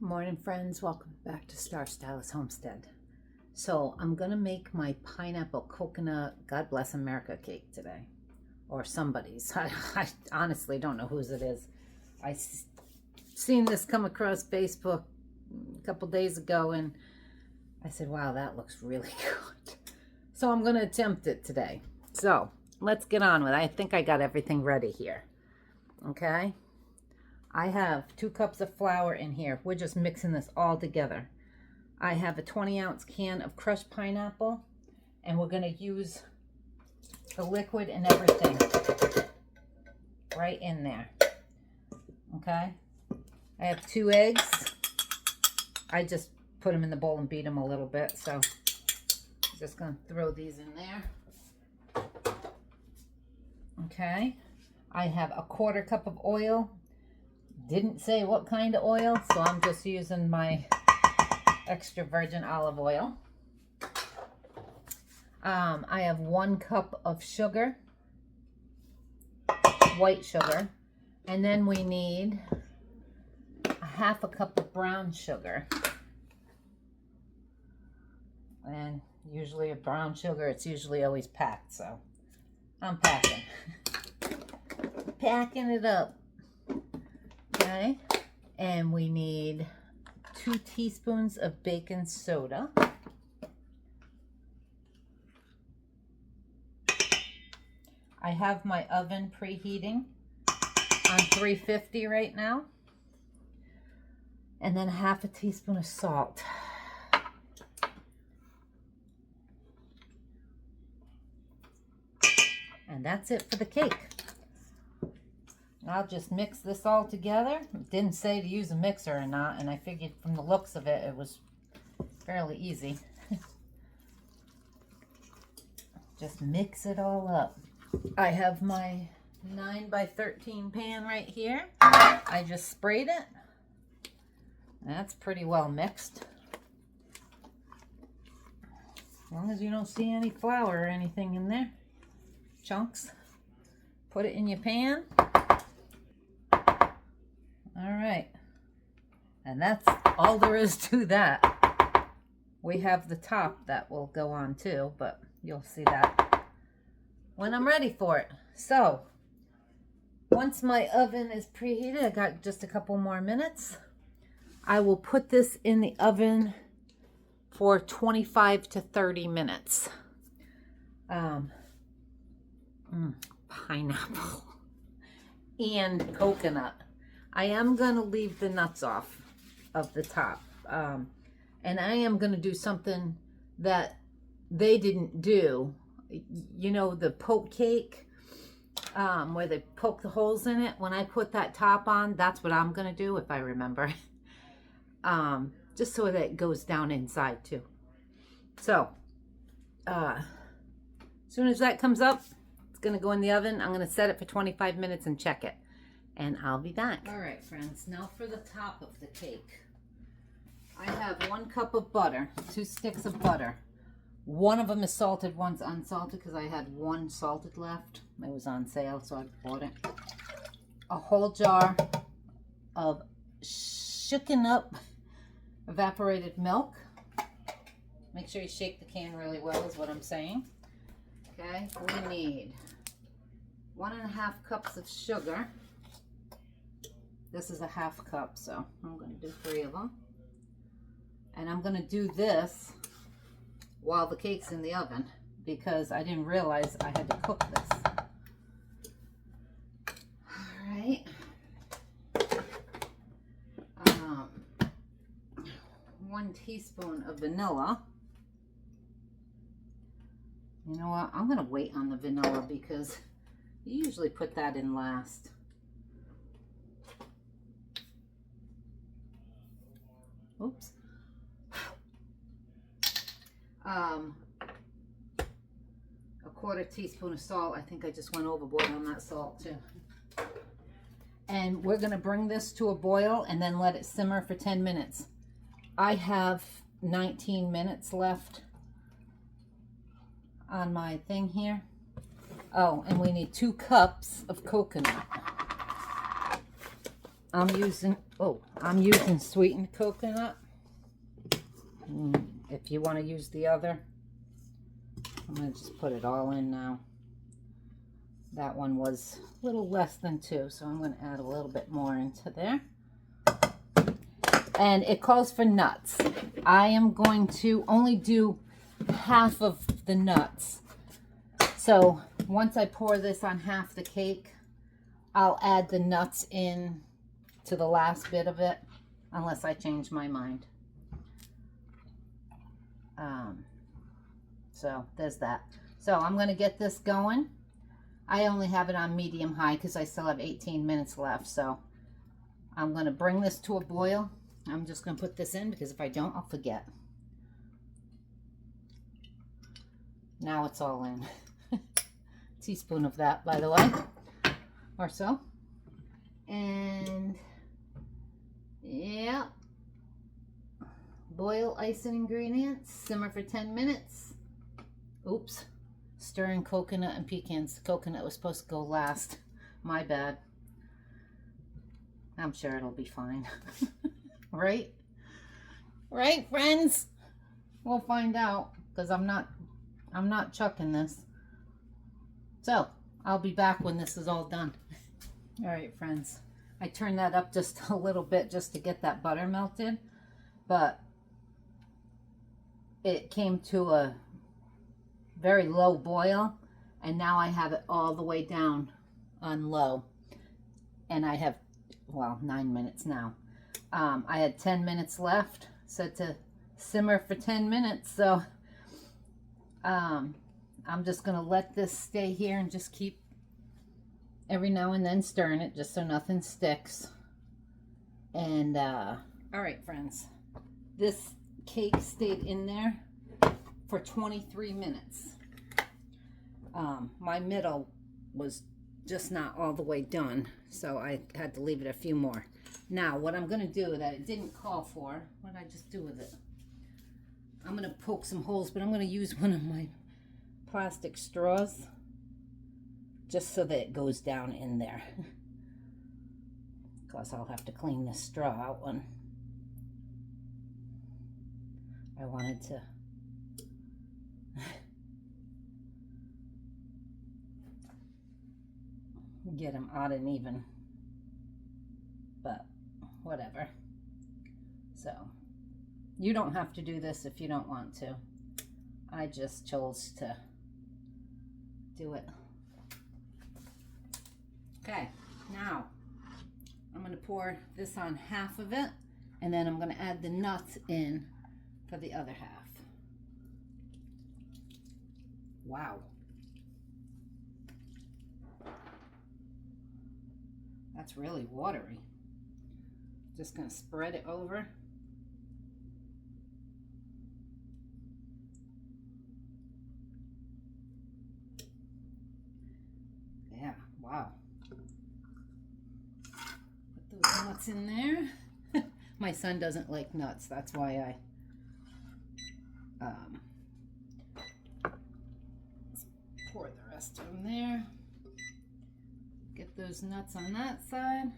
Morning friends, welcome back to Star Stylist Homestead. So I'm gonna make my pineapple coconut God Bless America cake today, or somebody's. I honestly don't know whose it is. I seen this come across Facebook a couple days ago and I said, wow, that looks really good. So I'm gonna attempt it today. So let's get on with it. I think I got everything ready here. Okay. I have 2 cups of flour in here. We're just mixing this all together. I have a 20-ounce can of crushed pineapple, and we're going to use the liquid and everything right in there. Okay? I have 2 eggs. I just put them in the bowl and beat them a little bit, so I'm just going to throw these in there. Okay? I have a 1/4 cup of oil. Didn't say what kind of oil, so I'm just using my extra virgin olive oil. I have 1 cup of sugar, white sugar, and then we need a 1/2 cup of brown sugar. And usually a brown sugar, it's usually always packed, so I'm packing. Packing it up. Okay, and we need 2 teaspoons of baking soda. I have my oven preheating on 350 right now. And then 1/2 teaspoon of salt. And that's it for the cake. I'll just mix this all together. It didn't say to use a mixer or not, and I figured from the looks of it, it was fairly easy. Just mix it all up. I have my 9x13 pan right here. I just sprayed it. That's pretty well mixed. As long as you don't see any flour or anything in there. Chunks. Put it in your pan. All right, and that's all there is to that. We have the top that will go on too, but you'll see that when I'm ready for it. So once my oven is preheated, I got just a couple more minutes. I will put this in the oven for 25 to 30 minutes. Pineapple and coconut. I am going to leave the nuts off of the top. And I am going to do something that they didn't do. You know, the poke cake, where they poke the holes in it. When I put that top on, that's what I'm going to do if I remember. Just so that it goes down inside too. So, as soon as that comes up, it's going to go in the oven. I'm going to set it for 25 minutes and check it. And I'll be back. All right, friends, now for the top of the cake. I have 1 cup of butter, 2 sticks of butter. One of them is salted, one's unsalted because I had 1 salted left. It was on sale, so I bought it. A whole jar of shooken up evaporated milk. Make sure you shake the can really well is what I'm saying. Okay, we need 1.5 cups of sugar. This is a 1/2 cup, so I'm going to do 3 of them. And I'm going to do this while the cake's in the oven because I didn't realize I had to cook this. All right. 1 teaspoon of vanilla. You know what? I'm going to wait on the vanilla because you usually put that in last. Oops. A 1/4 teaspoon of salt. I think I just went overboard on that salt too. And we're going to bring this to a boil and then let it simmer for 10 minutes. I have 19 minutes left on my thing here. Oh, and we need 2 cups of coconut. I'm using sweetened coconut. If you want to use the other, I'm going to just put it all in now. That one was a little less than 2, so I'm going to add a little bit more into there. And it calls for nuts. I am going to only do half of the nuts. So once I pour this on half the cake, I'll add the nuts in to the last bit of it, unless I change my mind. So there's that. So I'm going to get this going. I only have it on medium high because I still have 18 minutes left. So I'm going to bring this to a boil. I'm just going to put this in because if I don't, I'll forget. Now it's all in. Teaspoon of that, by the way, or so. And yeah, boil icing ingredients, simmer for 10 minutes. Oops, stir in coconut and pecans. The coconut was supposed to go last. My bad. I'm sure it'll be fine. Right? Right, friends? We'll find out because I'm not chucking this. So I'll be back when this is all done. All right, friends. I turned that up just a little bit just to get that butter melted, but it came to a very low boil, and now I have it all the way down on low, and I have, well, 9 minutes now. I had 10 minutes left, said to simmer for 10 minutes, so I'm just gonna let this stay here and just keep every now and then stirring it just so nothing sticks. And all right, friends, this cake stayed in there for 23 minutes. My middle was just not all the way done, so I had to leave it a few more. Now what I'm going to do that it didn't call for, what did I just do with it? I'm going to poke some holes, but I'm going to use one of my plastic straws just so that it goes down in there. Of course, I'll have to clean this straw out when I wanted to. Get them odd and even, but whatever. So you don't have to do this if you don't want to. I just chose to do it. Okay, now I'm going to pour this on half of it, and then I'm going to add the nuts in for the other half. Wow. That's really watery. Just going to spread it over. Yeah, wow. Put those nuts in there. My son doesn't like nuts. That's why I pour the rest of them there. Get those nuts on that side.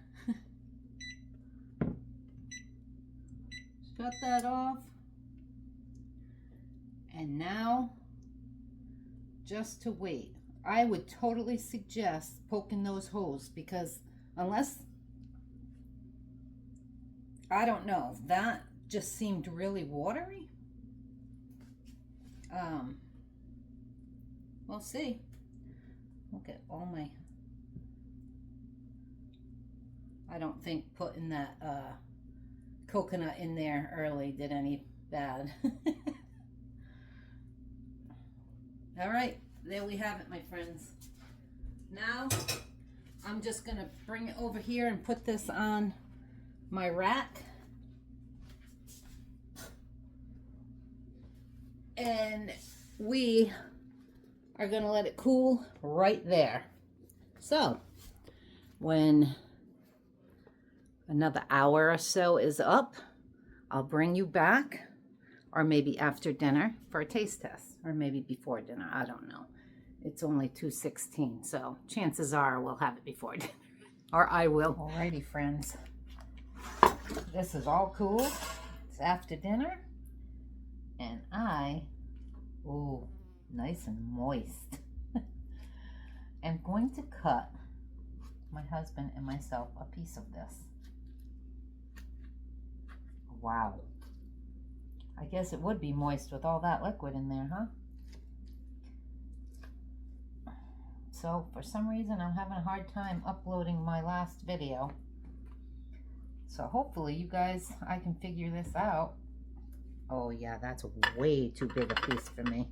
Cut that off. And now, just to wait. I would totally suggest poking those holes because unless, I don't know, that just seemed really watery. We'll see. Look at all my, I don't think putting that coconut in there early did any bad. All right, there we have it, my friends. Now I'm just gonna bring it over here and put this on my rack. And we are gonna let it cool right there. So when another hour or so is up, I'll bring you back, or maybe after dinner for a taste test, or maybe before dinner, I don't know. It's only 2:16, so chances are we'll have it before dinner, or I will. Alrighty, friends. this is all cool. It's after dinner. And oh, nice and moist. I'm going to cut my husband and myself a piece of this. Wow. I guess it would be moist with all that liquid in there, huh? So for some reason I'm having a hard time uploading my last video. So hopefully you guys, I can figure this out. Oh yeah, that's way too big a piece for me.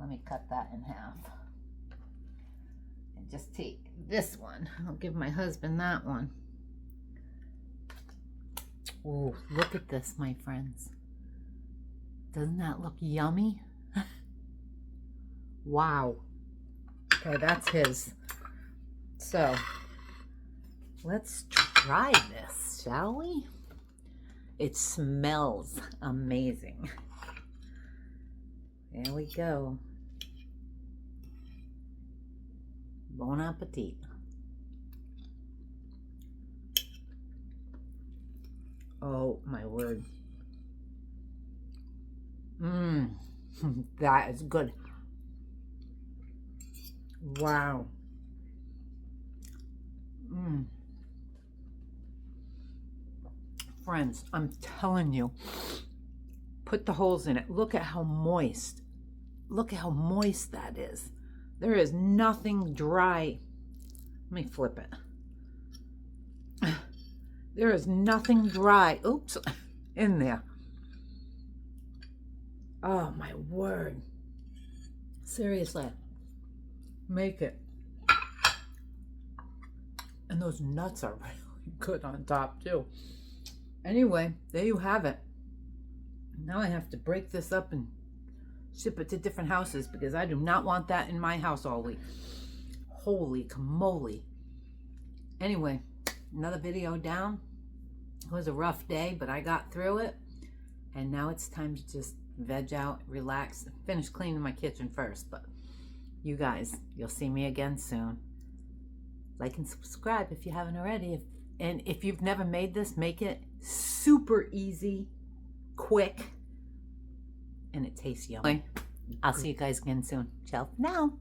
Let me cut that in half. And just take this one. I'll give my husband that one. Oh, look at this, my friends. Doesn't that look yummy? Wow. Okay, that's his. So, let's try this, shall we? It smells amazing. There we go. Bon appetit. Oh my word. That is good. Wow. Friends, I'm telling you, put the holes in it. Look at how moist. Look at how moist that is. There is nothing dry. Let me flip it. There is nothing dry, oops, in there. Oh my word. Seriously. Make it. And those nuts are really good on top too. Anyway, there you have it. Now I have to break this up and ship it to different houses because I do not want that in my house all week. Holy camole. Anyway, another video down. It was a rough day, but I got through it. And now it's time to just veg out, relax, finish cleaning my kitchen first. But you guys, you'll see me again soon. Like and subscribe if you haven't already. And if you've never made this, make it super easy, quick, and it tastes yummy. I'll see you guys again soon. Ciao for now.